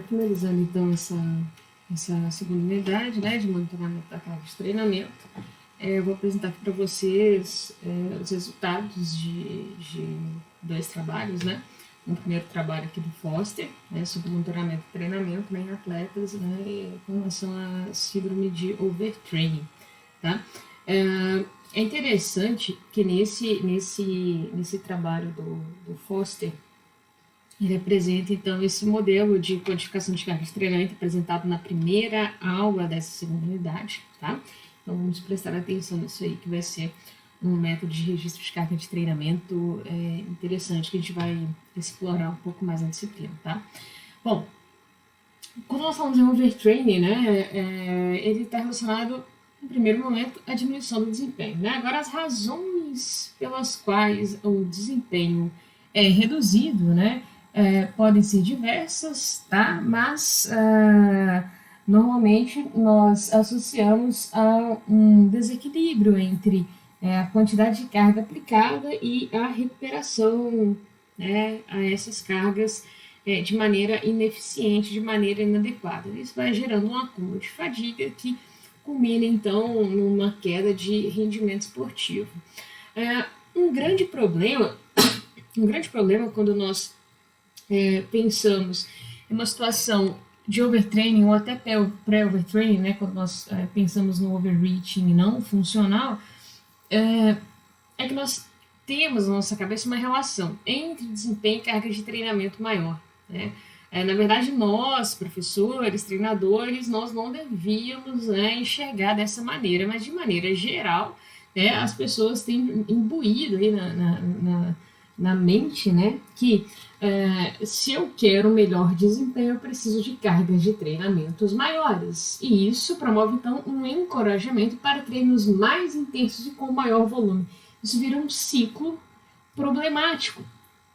Finalizando então essa segunda unidade, né, de monitoramento da carga de treinamento, eu vou apresentar aqui para vocês os resultados de dois trabalhos, né? Um primeiro trabalho aqui do Foster, né, sobre monitoramento e treinamento, né, em atletas, né, com relação à síndrome de overtraining, tá? É interessante que nesse trabalho do Foster, ele apresenta, então, esse modelo de codificação de carga de treinamento apresentado na primeira aula dessa segunda unidade, tá? Então, vamos prestar atenção nisso aí, que vai ser um método de registro de carga de treinamento interessante, que a gente vai explorar um pouco mais na disciplina, tá? Bom, quando nós falamos em overtraining, né, ele está relacionado, no primeiro momento, à diminuição do desempenho, né? Agora, as razões pelas quais o desempenho é reduzido, né, podem ser diversas, tá? Mas normalmente nós associamos a um desequilíbrio entre a quantidade de carga aplicada e a recuperação, né, a essas cargas de maneira ineficiente, de maneira inadequada. Isso vai gerando um acúmulo de fadiga que culmina então numa queda de rendimento esportivo. Um grande problema quando nós pensamos em uma situação de overtraining ou até pré-overtraining, né, quando nós pensamos no overreaching não funcional, é que nós temos na nossa cabeça uma relação entre desempenho e carga de treinamento maior, né? Na verdade, nós, professores, treinadores, nós não devíamos, né, enxergar dessa maneira, mas de maneira geral, né, as pessoas têm imbuído aí na mente, né, que se eu quero melhor desempenho, eu preciso de cargas de treinamentos maiores. E isso promove, então, um encorajamento para treinos mais intensos e com maior volume. Isso vira um ciclo problemático.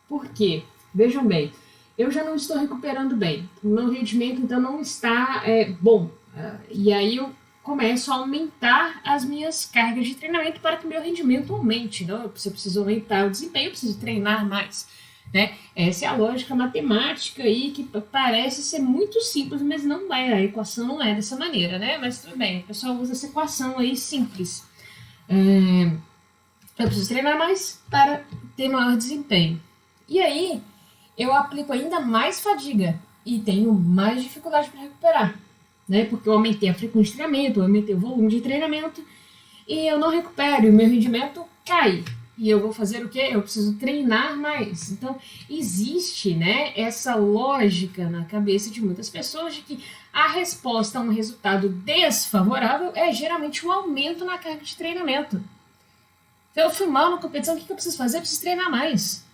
Por quê? Vejam bem, eu já não estou recuperando bem. O meu rendimento, então, não está bom. E aí eu começo a aumentar as minhas cargas de treinamento para que o meu rendimento aumente. Então, se eu preciso aumentar o desempenho, eu preciso treinar mais. Né? Essa é a lógica matemática aí que parece ser muito simples, mas não é, a equação não é dessa maneira, né? Mas tudo bem, o pessoal usa essa equação aí simples. Eu preciso treinar mais para ter maior desempenho. E aí, eu aplico ainda mais fadiga e tenho mais dificuldade para recuperar, né? Porque eu aumentei a frequência de treinamento, eu aumentei o volume de treinamento e eu não recupero, e o meu rendimento cai. E eu vou fazer o quê? Eu preciso treinar mais. Então, existe, né, essa lógica na cabeça de muitas pessoas de que a resposta a um resultado desfavorável é geralmente o aumento na carga de treinamento. Então, eu fui mal na competição, o que eu preciso fazer? Eu preciso treinar mais.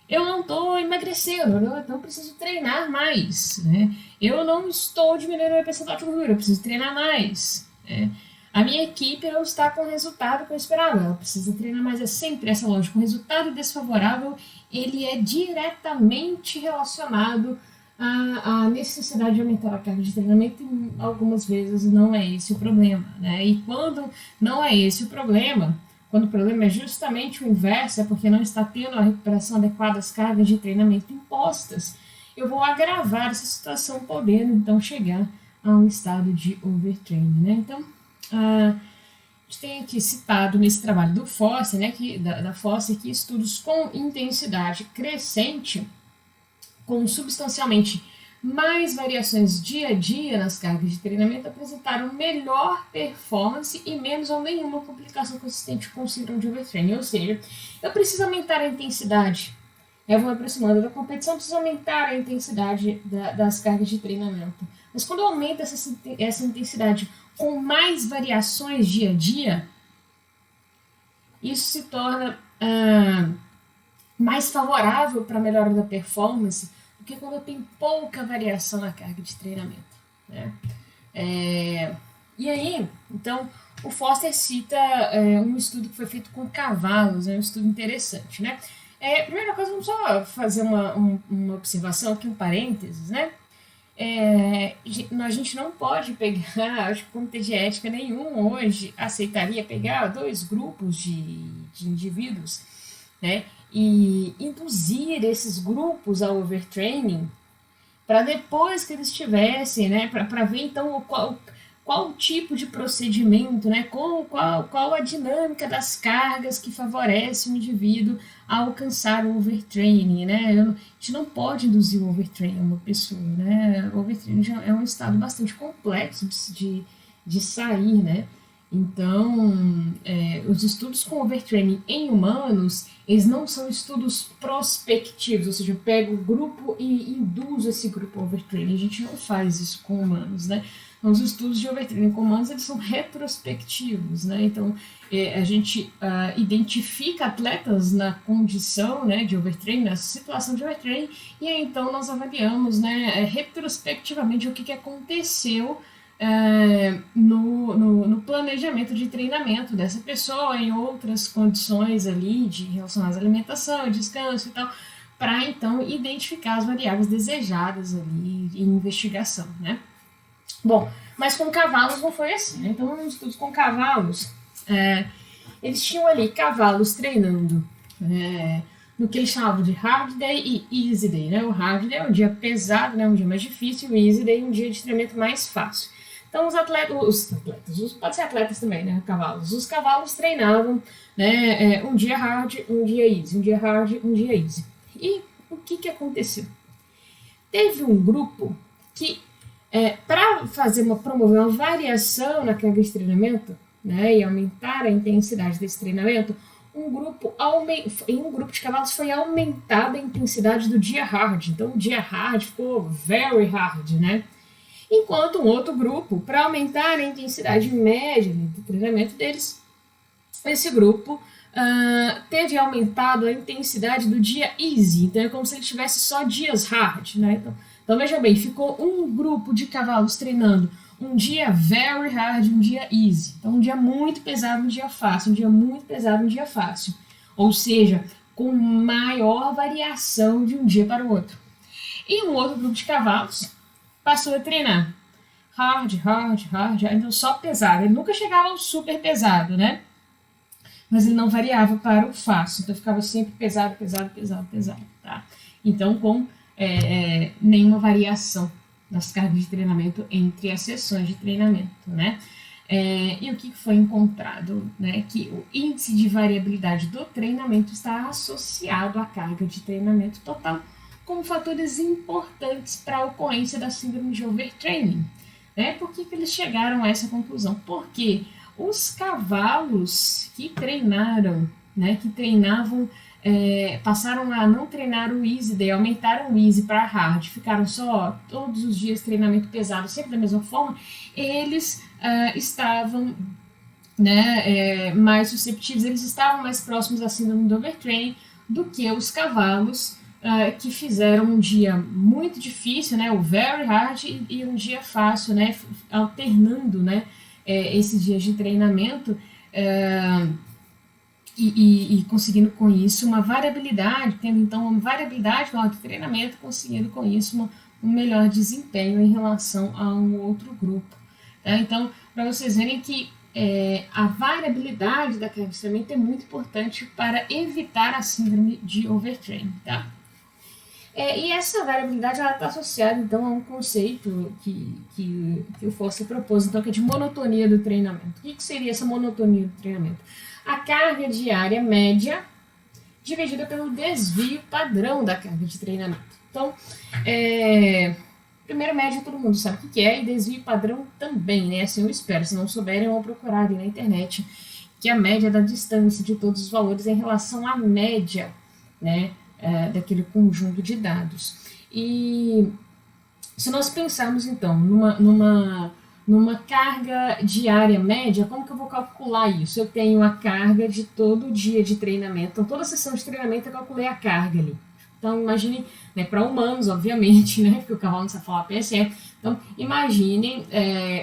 Eu não estou emagrecendo, então eu preciso treinar mais. Né? Eu não estou diminuindo a minha percentual de gordura, eu preciso treinar mais. Né? A minha equipe não está com o resultado que eu esperava, ela precisa treinar mais. É sempre essa lógica. O resultado desfavorável, ele é diretamente relacionado à necessidade de aumentar a carga de treinamento e algumas vezes não é esse o problema. Né? E quando não é esse o problema, quando o problema é justamente o inverso, é porque não está tendo a recuperação adequada das cargas de treinamento impostas, eu vou agravar essa situação, podendo então chegar a um estado de overtraining. Né? Então, a gente tem aqui citado nesse trabalho do Foster, né, da Foster, que estudos com intensidade crescente, com substancialmente mais variações dia a dia nas cargas de treinamento, apresentaram melhor performance e menos ou nenhuma complicação consistente com o síndrome de overtraining. Ou seja, eu preciso aumentar a intensidade. Eu vou me aproximando da competição, preciso aumentar a intensidade das cargas de treinamento. Mas quando eu aumento essa intensidade com mais variações dia a dia, isso se torna mais favorável para a melhora da performance do que quando eu tenho pouca variação na carga de treinamento. Né? E aí, então, o Foster cita um estudo que foi feito com cavalos, um estudo interessante. Né? Primeira coisa, vamos só fazer uma observação aqui, um parênteses, né? A gente não pode pegar, acho que o comitê de ética nenhum hoje aceitaria pegar dois grupos de indivíduos, né, e induzir esses grupos ao overtraining para depois que eles tivessem, né, para ver então qual tipo de procedimento, né, qual a dinâmica das cargas que favorece o indivíduo a alcançar o overtraining, né? A gente não pode induzir o overtraining a uma pessoa, né? O overtraining já é um estado bastante complexo de sair, né? Então, os estudos com overtraining em humanos, eles não são estudos prospectivos, ou seja, eu pego o grupo e induzo esse grupo a overtraining. A gente não faz isso com humanos, né? Então, os estudos de overtraining com humanos, eles são retrospectivos, né? Então, a gente identifica atletas na condição, né, de overtraining, na situação de overtraining, e aí, então, nós avaliamos, né, retrospectivamente o que aconteceu no planejamento de treinamento dessa pessoa, em outras condições ali relacionadas à alimentação, descanso e tal, para então identificar as variáveis desejadas ali em investigação, né? Bom, mas com cavalos não foi assim, né? Então, nos estudos com cavalos, eles tinham ali cavalos treinando no que eles chamavam de hard day e easy day, né? O hard day é um dia pesado, né? Um dia mais difícil, e o easy day é um dia de treinamento mais fácil. Então, pode ser atletas também, né? Cavalos. Os cavalos treinavam, né? Um dia hard, um dia easy, um dia hard, um dia easy. E o que aconteceu? Teve um grupo que, para promover uma variação na carga de treinamento, né? E aumentar a intensidade desse treinamento, em um grupo de cavalos foi aumentada a intensidade do dia hard. Então, o dia hard ficou very hard, né? Enquanto um outro grupo, para aumentar a intensidade média do treinamento deles, esse grupo teve aumentado a intensidade do dia easy. Então é como se ele tivesse só dias hard, né? Então veja bem, ficou um grupo de cavalos treinando um dia very hard, um dia easy. Então um dia muito pesado, um dia fácil, um dia muito pesado, um dia fácil. Ou seja, com maior variação de um dia para o outro. E um outro grupo de cavalos passou a treinar hard, então só pesado. Ele nunca chegava ao super pesado, né? Mas ele não variava para o fácil, então ficava sempre pesado, tá? Então, com nenhuma variação nas cargas de treinamento entre as sessões de treinamento, né? E o que foi encontrado? Né? Que o índice de variabilidade do treinamento está associado à carga de treinamento total, como fatores importantes para a ocorrência da síndrome de overtraining. Né? Por que eles chegaram a essa conclusão? Porque os cavalos que treinaram, né, que treinavam, passaram a não treinar o easy day, aumentaram o easy para hard, ficaram só todos os dias treinamento pesado, sempre da mesma forma, eles estavam, né, mais susceptíveis, eles estavam mais próximos da síndrome do overtraining do que os cavalos que fizeram um dia muito difícil, né, o very hard, e um dia fácil, né, alternando, né, esses dias de treinamento e conseguindo com isso uma variabilidade, tendo então uma variabilidade no treinamento, conseguindo com isso um melhor desempenho em relação a um outro grupo. Tá? Então, para vocês verem que a variabilidade da carga de treinamento é muito importante para evitar a síndrome de overtraining, tá? E essa variabilidade está associada, então, a um conceito que o Foster propôs, então, que é de monotonia do treinamento. O que seria essa monotonia do treinamento? A carga diária média dividida pelo desvio padrão da carga de treinamento. Então, primeiro média todo mundo sabe o que é, e desvio padrão também, né? Assim eu espero. Se não souberem, vão procurar ali na internet, que é a média da distância de todos os valores em relação à média, né? Daquele conjunto de dados. E se nós pensarmos, então, numa carga diária média, como que eu vou calcular isso? Eu tenho a carga de todo dia de treinamento, então toda sessão de treinamento eu calculei a carga ali. Então, imaginem, né, para humanos, obviamente, né, porque o cavalo não sabe falar PSE. Então, imaginem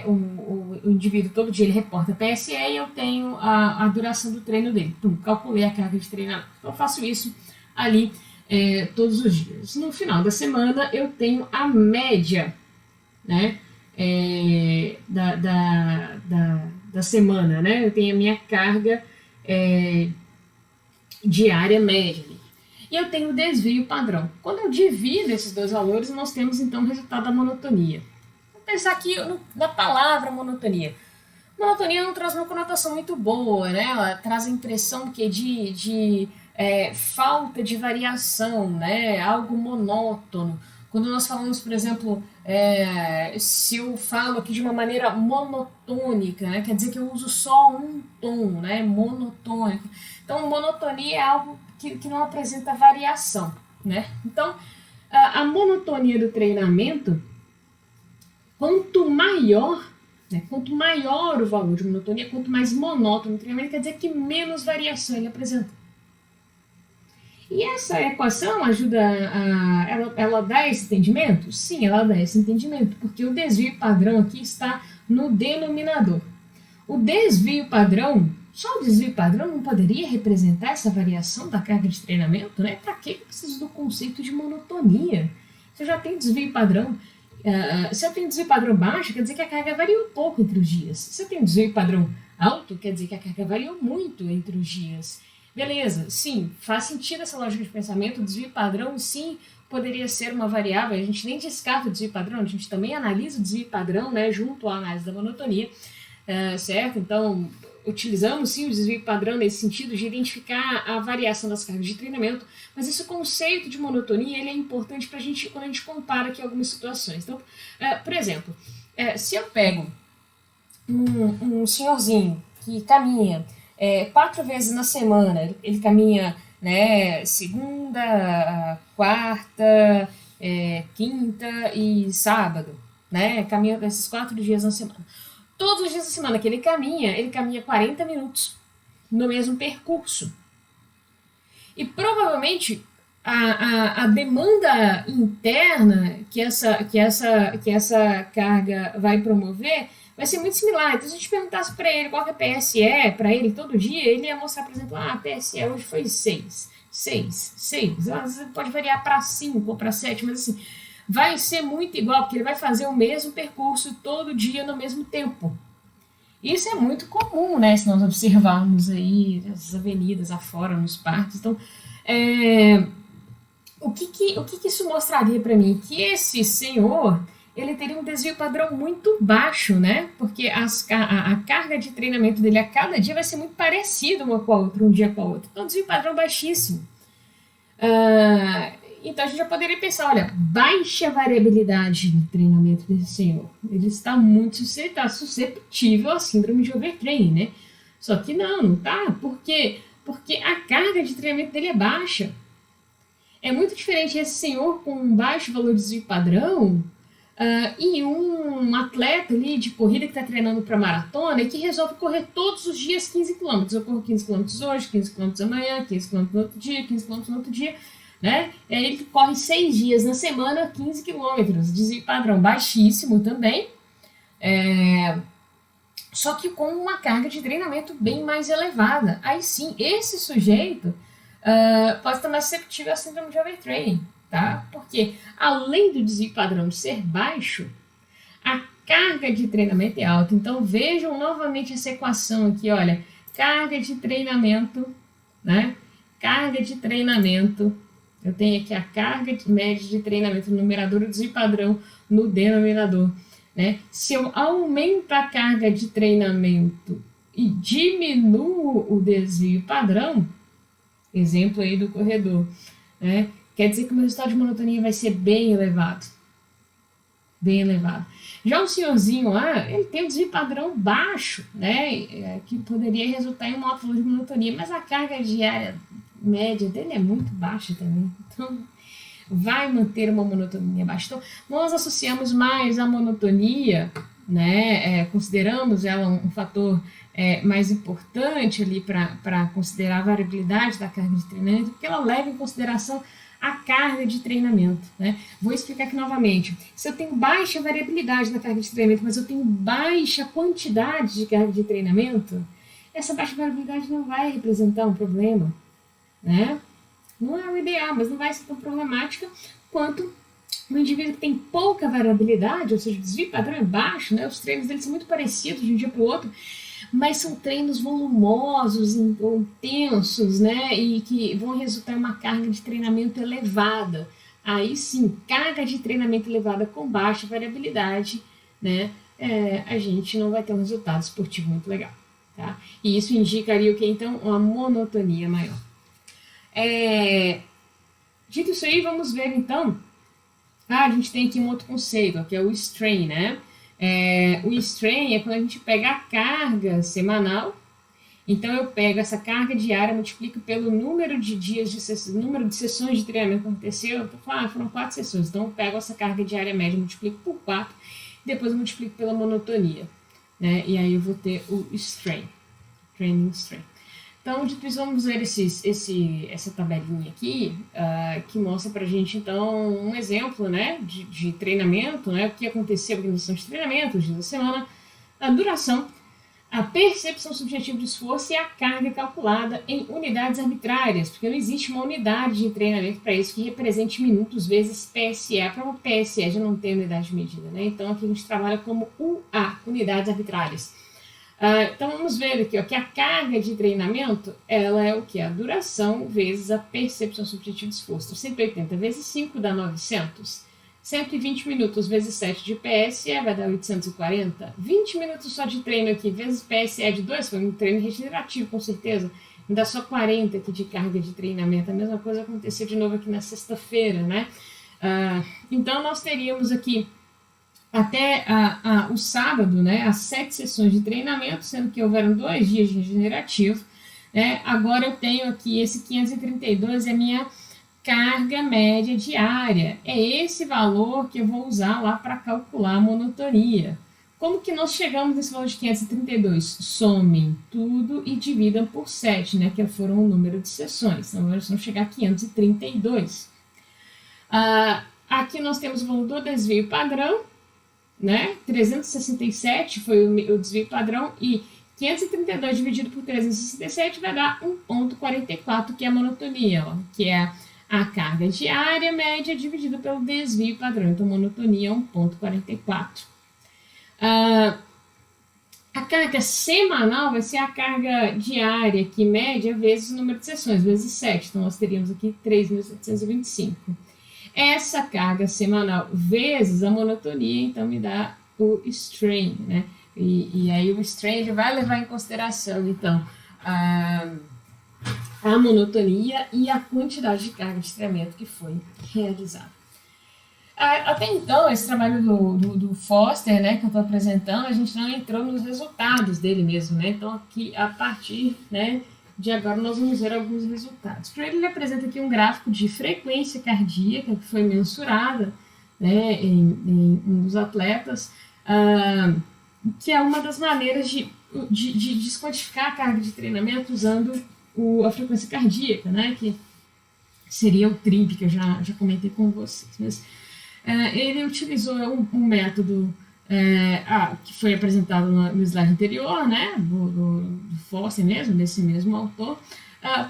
o indivíduo todo dia ele reporta PSE e eu tenho a duração do treino dele. Então, calculei a carga de treinamento. Então, eu faço isso ali todos os dias. No final da semana, eu tenho a média, né, da semana, né? Eu tenho a minha carga diária média. e eu tenho o desvio padrão. Quando eu divido esses dois valores, nós temos então o resultado da monotonia. Vou pensar aqui na palavra monotonia. Monotonia não traz uma conotação muito boa, né? Ela traz a impressão que de falta de variação, né? Algo monótono. Quando nós falamos, por exemplo, se eu falo aqui de uma maneira monotônica, né? Quer dizer que eu uso só um tom, né? Monotônico. Então, monotonia é algo que não apresenta variação, né? Então, a monotonia do treinamento, quanto maior o valor de monotonia, quanto mais monótono o treinamento, quer dizer que menos variação ele apresenta. E essa equação ajuda ela dá esse entendimento? Sim, ela dá esse entendimento, porque o desvio padrão aqui está no denominador. O desvio padrão, só o desvio padrão não poderia representar essa variação da carga de treinamento, né? Para que eu preciso do conceito de monotonia? Se eu já tenho desvio padrão, se eu tenho desvio padrão baixo, quer dizer que a carga variou pouco entre os dias. Se eu tenho desvio padrão alto, quer dizer que a carga variou muito entre os dias. Beleza, sim, faz sentido essa lógica de pensamento. O desvio padrão, sim, poderia ser uma variável. A gente nem descarta o desvio padrão, a gente também analisa o desvio padrão, né, junto à análise da monotonia, certo? Então, utilizamos, sim, o desvio padrão nesse sentido de identificar a variação das cargas de treinamento, mas esse conceito de monotonia ele é importante para a gente, quando a gente compara aqui algumas situações. Então, por exemplo, se eu pego um senhorzinho que caminha 4 vezes na semana, ele caminha, né, segunda, quarta, quinta e sábado, né, caminha esses 4 dias na semana. Todos os dias da semana que ele caminha 40 minutos no mesmo percurso. E provavelmente a demanda interna que essa carga vai promover vai ser muito similar. Então, se a gente perguntasse para ele qual que é a PSE para ele todo dia, ele ia mostrar, por exemplo, a PSE hoje foi 6. Você pode variar para 5 ou para 7, mas assim, vai ser muito igual, porque ele vai fazer o mesmo percurso todo dia no mesmo tempo. Isso é muito comum, né? Se nós observarmos aí as avenidas afora, nos parques. Então, o que isso mostraria para mim? Que esse senhor, ele teria um desvio padrão muito baixo, né? Porque a carga de treinamento dele a cada dia vai ser muito parecida uma com a outra, um dia com a outra. Então, desvio padrão baixíssimo. Então a gente já poderia pensar, olha, baixa variabilidade no treinamento desse senhor. Ele está muito susceptível à síndrome de overtraining, né? Só que não tá. Por quê? Porque a carga de treinamento dele é baixa. É muito diferente esse senhor com um baixo valor de desvio padrão e um atleta ali de corrida que está treinando para maratona e que resolve correr todos os dias 15 km. Eu corro 15 km hoje, 15 km amanhã, 15 km no outro dia, 15 km no outro dia. Né? Ele corre 6 dias na semana, 15 km, desvio padrão baixíssimo também, só que com uma carga de treinamento bem mais elevada. Aí sim, esse sujeito pode estar mais susceptível à síndrome de overtraining, tá? Porque além do desvio padrão ser baixo, a carga de treinamento é alta. Então vejam novamente essa equação aqui, olha, carga de treinamento, né? Carga de treinamento. Eu tenho aqui a carga média de treinamento no numerador e o desvio padrão no denominador. Né? Se eu aumento a carga de treinamento e diminuo o desvio padrão, exemplo aí do corredor, né? Quer dizer que o meu resultado de monotonia vai ser bem elevado. Bem elevado. Já o senhorzinho lá, ele tem um desvio padrão baixo, né? Que poderia resultar em um alto valor de monotonia, mas a carga diária média dele é muito baixa também, então vai manter uma monotonia baixa. Então, nós associamos mais a monotonia, né, consideramos ela um fator mais importante ali para considerar a variabilidade da carga de treinamento, porque ela leva em consideração a carga de treinamento, né? Vou explicar aqui novamente. Se eu tenho baixa variabilidade na carga de treinamento, mas eu tenho baixa quantidade de carga de treinamento, essa baixa variabilidade não vai representar um problema, né? Não é o ideal, mas não vai ser tão problemática quanto um indivíduo que tem pouca variabilidade, ou seja, o desvio padrão é baixo, né? Os treinos deles são muito parecidos de um dia para o outro, mas são treinos volumosos, ou intensos, né? E que vão resultar em uma carga de treinamento elevada. Aí sim, carga de treinamento elevada com baixa variabilidade, né? A gente não vai ter um resultado esportivo muito legal, tá? E isso indicaria o que então? Uma monotonia maior. Dito isso aí, vamos ver então. A gente tem aqui um outro conceito, que é o strain, né? O strain é quando a gente pega a carga semanal. Então eu pego essa carga diária, multiplico pelo número de dias número de sessões de treinamento que aconteceu. Foram 4 sessões. Então eu pego essa carga diária média, multiplico por 4, depois eu multiplico pela monotonia, né? E aí eu vou ter o strain, training strain. Então, dito isso, vamos ver essa tabelinha aqui, que mostra para a gente, então, um exemplo, né, de treinamento, né, o que aconteceu, a organização de treinamento, os dias da semana, a duração, a percepção subjetiva de esforço e a carga calculada em unidades arbitrárias, porque não existe uma unidade de treinamento para isso que represente minutos vezes PSE. A própria PSE já não tem unidade de medida, né? Então, aqui a gente trabalha como UA, unidades arbitrárias. Então vamos ver aqui, que a carga de treinamento, ela é o que? A duração vezes a percepção subjetiva de esforço. Então, 180 vezes 5 dá 900. 120 minutos vezes 7 de PSE vai dar 840. 20 minutos só de treino aqui vezes PSE de 2, foi um treino regenerativo com certeza. Me dá só 40 aqui de carga de treinamento. A mesma coisa aconteceu de novo aqui na sexta-feira, né? Então nós teríamos aqui até o sábado, né, as 7 sessões de treinamento, sendo que houveram 2 dias de regenerativo, né? Agora eu tenho aqui esse 532, é a minha carga média diária. É esse valor que eu vou usar lá para calcular a monotonia. Como que nós chegamos nesse valor de 532? Somem tudo e dividam por 7, né, que foram o número de sessões. Então, nós vamos chegar a 532. Aqui nós temos o valor do desvio padrão, né? 367 foi o desvio padrão e 532 dividido por 367 vai dar 1,44, que é a monotonia, ó, que é a carga diária média dividida pelo desvio padrão. Então, monotonia é 1,44. A carga semanal vai ser a carga diária, que média, vezes o número de sessões, vezes 7. Então, nós teríamos aqui 3.725. Essa carga semanal vezes a monotonia, então me dá o strain, né? E aí o strain ele vai levar em consideração, então, a monotonia e a quantidade de carga de treinamento que foi realizada. Até então, esse trabalho do Foster, né, que eu estou apresentando, a gente não entrou nos resultados dele mesmo, né? Então, aqui, a partir, né, de agora, nós vamos ver alguns resultados. Primeiro, ele apresenta aqui um gráfico de frequência cardíaca que foi mensurada, né, em um dos atletas, que é uma das maneiras de desquantificar a carga de treinamento usando a frequência cardíaca, né, que seria o TRIB, que eu já comentei com vocês. Mas, ele utilizou um método que foi apresentado no slide anterior, né, do Foster mesmo, desse mesmo autor.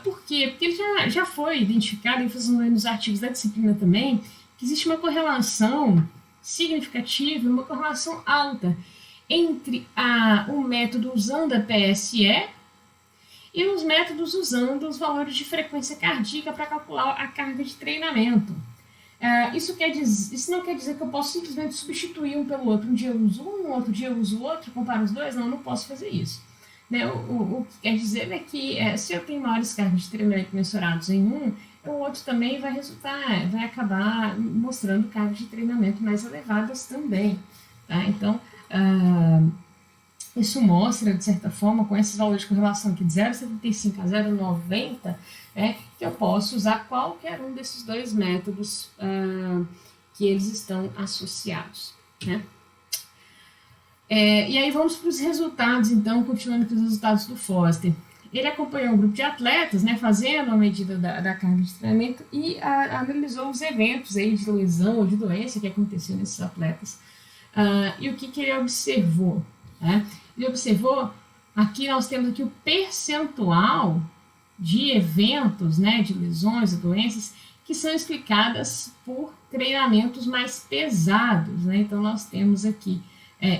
Por quê? Porque ele já foi identificado, em função dos artigos da disciplina também, que existe uma correlação significativa, uma correlação alta entre o método usando a PSE e os métodos usando os valores de frequência cardíaca para calcular a carga de treinamento. Isso não quer dizer que eu posso simplesmente substituir um pelo outro. Um dia eu uso um, outro dia eu uso o outro, comparo os dois. Não posso fazer isso. Né? O que quer dizer é que se eu tenho maiores cargas de treinamento mensurados em um, o outro também vai acabar mostrando cargas de treinamento mais elevadas também. Tá? Então, isso mostra, de certa forma, com esses valores de correlação aqui de 0,75 a 0,90, que eu posso usar qualquer um desses dois métodos que eles estão associados. Né? E aí vamos para os resultados, então, continuando com os resultados do Foster. Ele acompanhou um grupo de atletas, né, fazendo a medida da carga de treinamento e analisou os eventos aí de lesão ou de doença que aconteceu nesses atletas. E o que ele observou? Né? Ele observou, aqui nós temos aqui o percentual de eventos, né, de lesões e doenças que são explicadas por treinamentos mais pesados. Né? Então, nós temos aqui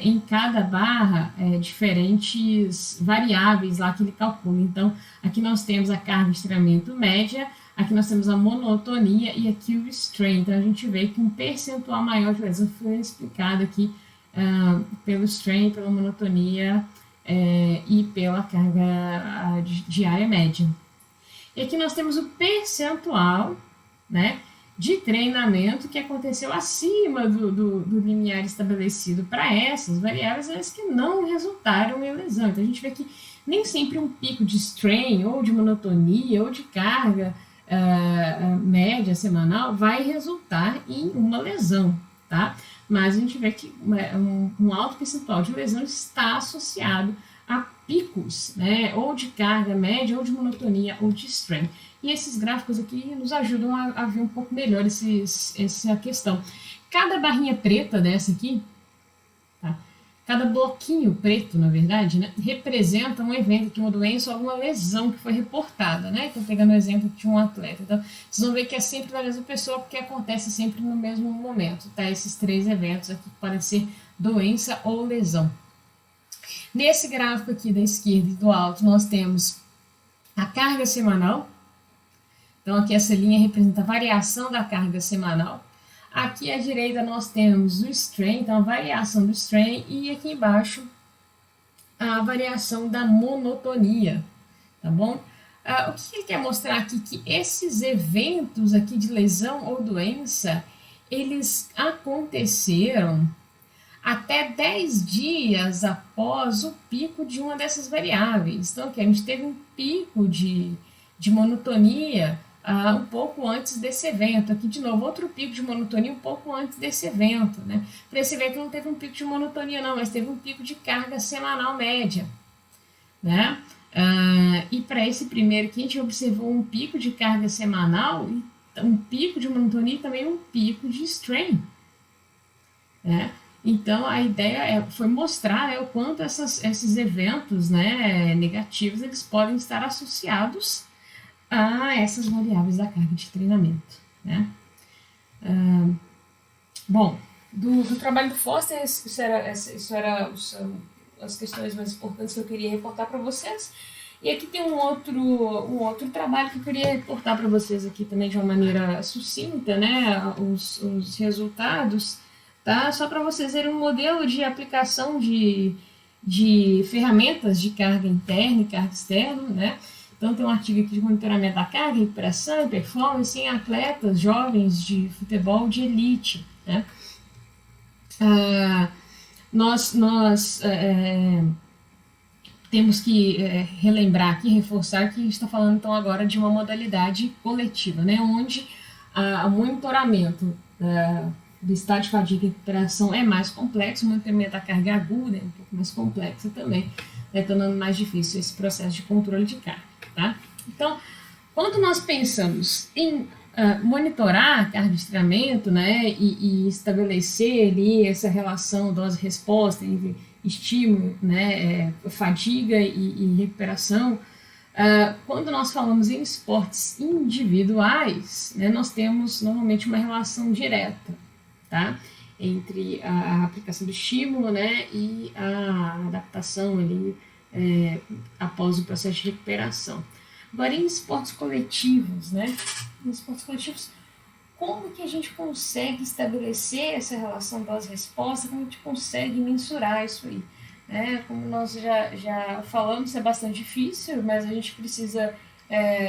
em cada barra diferentes variáveis lá que ele calcula. Então, aqui nós temos a carga de treinamento média, aqui nós temos a monotonia e aqui o strain. Então, a gente vê que um percentual maior de lesão foi explicado aqui pelo strain, pela monotonia e pela carga diária média. E aqui nós temos o percentual, né, de treinamento que aconteceu acima do limiar estabelecido para essas variáveis, as que não resultaram em lesão. Então, a gente vê que nem sempre um pico de strain, ou de monotonia, ou de carga média semanal vai resultar em uma lesão, tá? Mas a gente vê que um alto percentual de lesão está associado a picos, né, ou de carga média, ou de monotonia, ou de strain. E esses gráficos aqui nos ajudam a ver um pouco melhor essa questão. Cada barrinha preta dessa aqui, tá? Cada bloquinho preto, na verdade, né, representa um evento aqui, uma doença ou alguma lesão que foi reportada, né? Então, pegando o exemplo de um atleta. Então, vocês vão ver que é sempre da mesma pessoa, porque acontece sempre no mesmo momento, tá? Esses 3 eventos aqui que podem ser doença ou lesão. Nesse gráfico aqui da esquerda e do alto, nós temos a carga semanal. Então, aqui essa linha representa a variação da carga semanal. Aqui à direita nós temos o strain, então a variação do strain, e aqui embaixo a variação da monotonia, tá bom? O que ele quer mostrar aqui? Que esses eventos aqui de lesão ou doença, eles aconteceram até 10 dias após o pico de uma dessas variáveis. Então, aqui a gente teve um pico de monotonia um pouco antes desse evento. Aqui, de novo, outro pico de monotonia um pouco antes desse evento, né? Para esse evento não teve um pico de monotonia, não, mas teve um pico de carga semanal média, né? E para esse primeiro aqui, a gente observou um pico de carga semanal, um pico de monotonia e também um pico de strain, né? Então, a ideia foi mostrar o quanto esses eventos, né, negativos eles podem estar associados a essas variáveis da carga de treinamento, né? Bom, do trabalho do Foster, isso era as questões mais importantes que eu queria reportar para vocês. E aqui tem um outro trabalho que eu queria reportar para vocês aqui também de uma maneira sucinta, né? Os resultados, tá? Só para vocês verem um modelo de aplicação de ferramentas de carga interna e carga externa, né? Então, tem um artigo aqui de monitoramento da carga, recuperação e performance em atletas jovens de futebol de elite, né? Nós temos que relembrar aqui, reforçar que a gente está falando então agora de uma modalidade coletiva, né? Onde o monitoramento do estado de fadiga e recuperação é mais complexo, o monitoramento da carga aguda é um pouco mais complexo também, né, tornando mais difícil esse processo de controle de carga. Tá? Então, quando nós pensamos em monitorar a carga de treinamento, né, e estabelecer ali essa relação dose-resposta entre estímulo, né, fadiga e recuperação, quando nós falamos em esportes individuais, né, nós temos normalmente uma relação direta, tá, entre a aplicação do estímulo, né, e a adaptação ali após o processo de recuperação. Agora, em esportes coletivos, né? Em esportes coletivos, como que a gente consegue estabelecer essa relação dose-resposta? Como a gente consegue mensurar isso aí? Né? Como nós já falamos, é bastante difícil, mas a gente precisa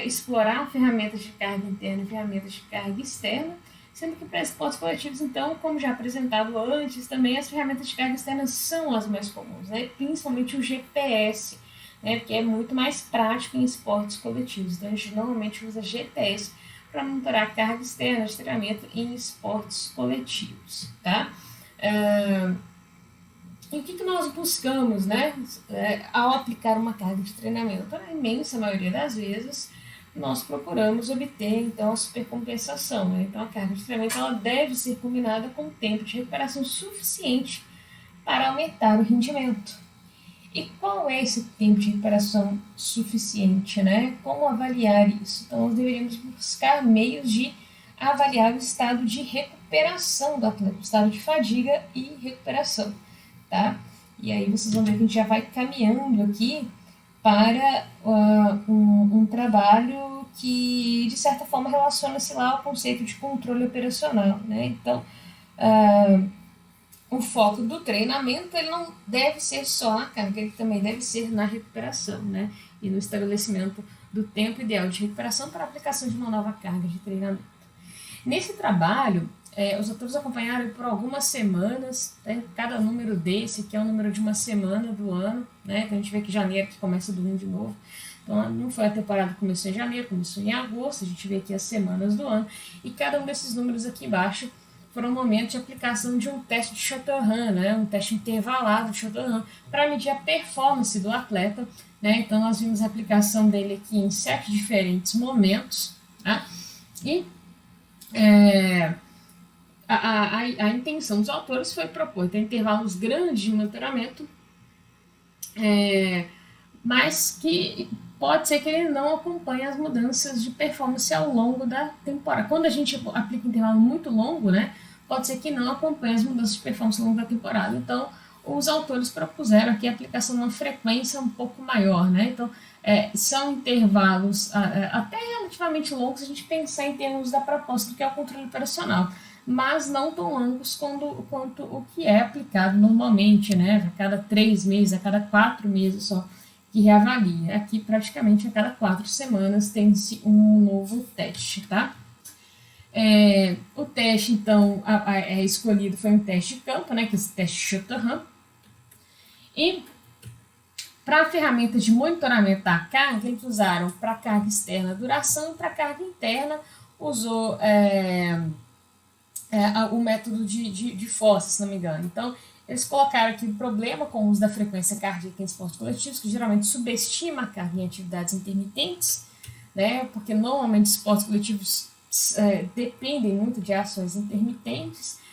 explorar ferramentas de carga interna e ferramentas de carga externa, sendo que para esportes coletivos, então, como já apresentado antes, também as ferramentas de carga externa são as mais comuns, né? Principalmente o GPS, né? Porque é muito mais prático em esportes coletivos. Então, a gente normalmente usa GPS para monitorar a carga externa de treinamento em esportes coletivos, tá? E o que nós buscamos, né, ao aplicar uma carga de treinamento? Na imensa maioria das vezes, nós procuramos obter, então, a supercompensação, né? Então, a carga de treinamento ela deve ser combinada com tempo de recuperação suficiente para aumentar o rendimento. E qual é esse tempo de recuperação suficiente, né? Como avaliar isso? Então, nós deveríamos buscar meios de avaliar o estado de recuperação do atleta, o estado de fadiga e recuperação. tá? E aí vocês vão ver que a gente já vai caminhando aqui para um trabalho que, de certa forma, relaciona-se lá ao conceito de controle operacional, né? Então, o foco do treinamento ele não deve ser só na carga, ele também deve ser na recuperação, né? E no estabelecimento do tempo ideal de recuperação para a aplicação de uma nova carga de treinamento. Nesse trabalho, os autores acompanharam por algumas semanas, né? Cada número desse, que é o número de uma semana do ano, né? Então a gente vê que janeiro que começa do 1 de novo. Então não foi a temporada que começou em janeiro, começou em agosto, a gente vê aqui as semanas do ano, e cada um desses números aqui embaixo foram momentos de aplicação de um teste de Schotter-Run, né? Um teste intervalado de Schotter-Run, para medir a performance do atleta, né? Então nós vimos a aplicação dele aqui em 7 diferentes momentos, tá? E a intenção dos autores foi propor ter intervalos grandes de monitoramento, mas que pode ser que ele não acompanhe as mudanças de performance ao longo da temporada. Quando a gente aplica um intervalo muito longo, né, pode ser que não acompanhe as mudanças de performance ao longo da temporada. Então, os autores propuseram aqui a aplicação de uma frequência um pouco maior, né? Então, são intervalos até relativamente longos se a gente pensar em termos da proposta do que é o controle operacional, mas não tão longos quanto o que é aplicado normalmente, né? A cada 3 meses, a cada 4 meses só que reavalia. Aqui, praticamente, a cada 4 semanas tem-se um novo teste, tá? O teste, então, escolhido foi um teste de campo, né? Que é esse teste Schotter-Run. E para a ferramenta de monitoramento da carga, eles usaram para carga externa duração e para carga interna usou o método de Foster, se não me engano. Então, eles colocaram aqui o problema com o uso da frequência cardíaca em esportes coletivos, que geralmente subestima a carga em atividades intermitentes, né? Porque normalmente esportes coletivos dependem muito de ações intermitentes.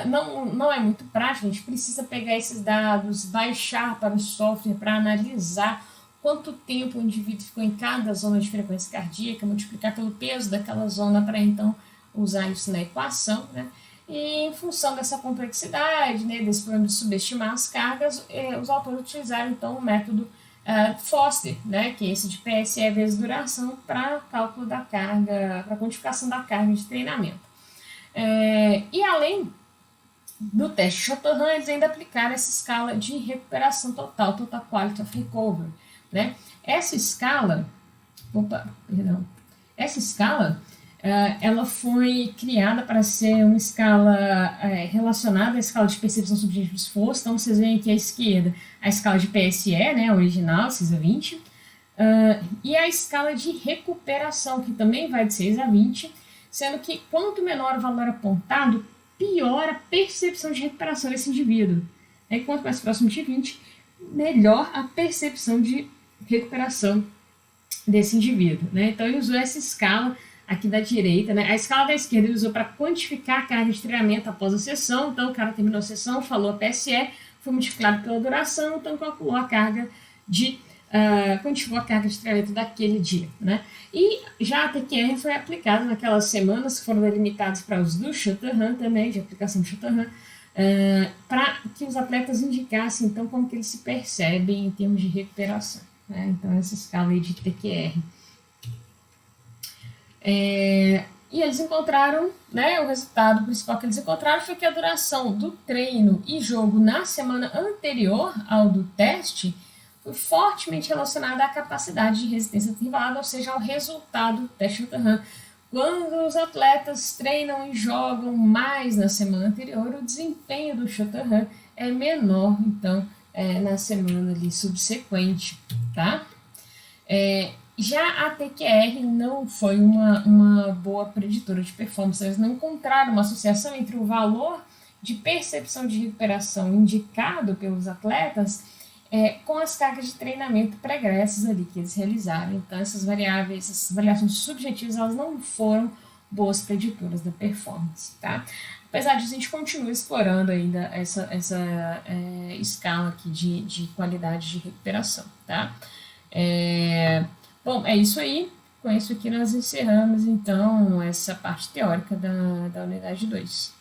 Não é muito prático, a gente precisa pegar esses dados, baixar para o software para analisar quanto tempo o indivíduo ficou em cada zona de frequência cardíaca, multiplicar pelo peso daquela zona para então usar isso na equação, né? E em função dessa complexidade, né, desse problema de subestimar as cargas, os autores utilizaram então o método Foster, né, que é esse de PSE vezes duração, para cálculo da carga, para quantificação da carga de treinamento. E além do teste Schotter-Run, eles ainda aplicaram essa escala de recuperação total, Total Quality of Recovery, né? Essa escala, ela foi criada para ser uma escala relacionada à escala de percepção subjetiva de esforço. Então, vocês veem aqui à esquerda a escala de PSE, né, original, 6 a 20, e a escala de recuperação, que também vai de 6 a 20, sendo que quanto menor o valor apontado, pior a percepção de recuperação desse indivíduo. E quanto mais próximo de 20, melhor a percepção de recuperação desse indivíduo, né? Então, ele usou essa escala aqui da direita, né? A escala da esquerda ele usou para quantificar a carga de treinamento após a sessão. Então, o cara terminou a sessão, falou a PSE, foi multiplicado pela duração, então calculou a carga quantificou a carga de treinamento daquele dia, né? E já a TQR foi aplicada naquelas semanas que foram delimitadas para os do Schotter-Run também, de aplicação de Schotter-Run, para que os atletas indicassem, então, como que eles se percebem em termos de recuperação, né? Então, essa escala aí de TQR. E eles encontraram, né, o resultado principal que eles encontraram foi que a duração do treino e jogo na semana anterior ao do teste foi fortemente relacionada à capacidade de resistência intervalada, ou seja, ao resultado do teste Schotter-Run. Quando os atletas treinam e jogam mais na semana anterior, o desempenho do Schotter-Run é menor, então, na semana ali subsequente, tá? Já a TQR não foi uma boa preditora de performance. Eles não encontraram uma associação entre o valor de percepção de recuperação indicado pelos atletas com as cargas de treinamento pregressas ali que eles realizaram. Então, essas variações subjetivas, elas não foram boas preditoras da performance, tá? Apesar disso, a gente continua explorando ainda essa escala aqui de qualidade de recuperação, tá? Bom, é isso aí. Com isso aqui nós encerramos, então, essa parte teórica da unidade 2.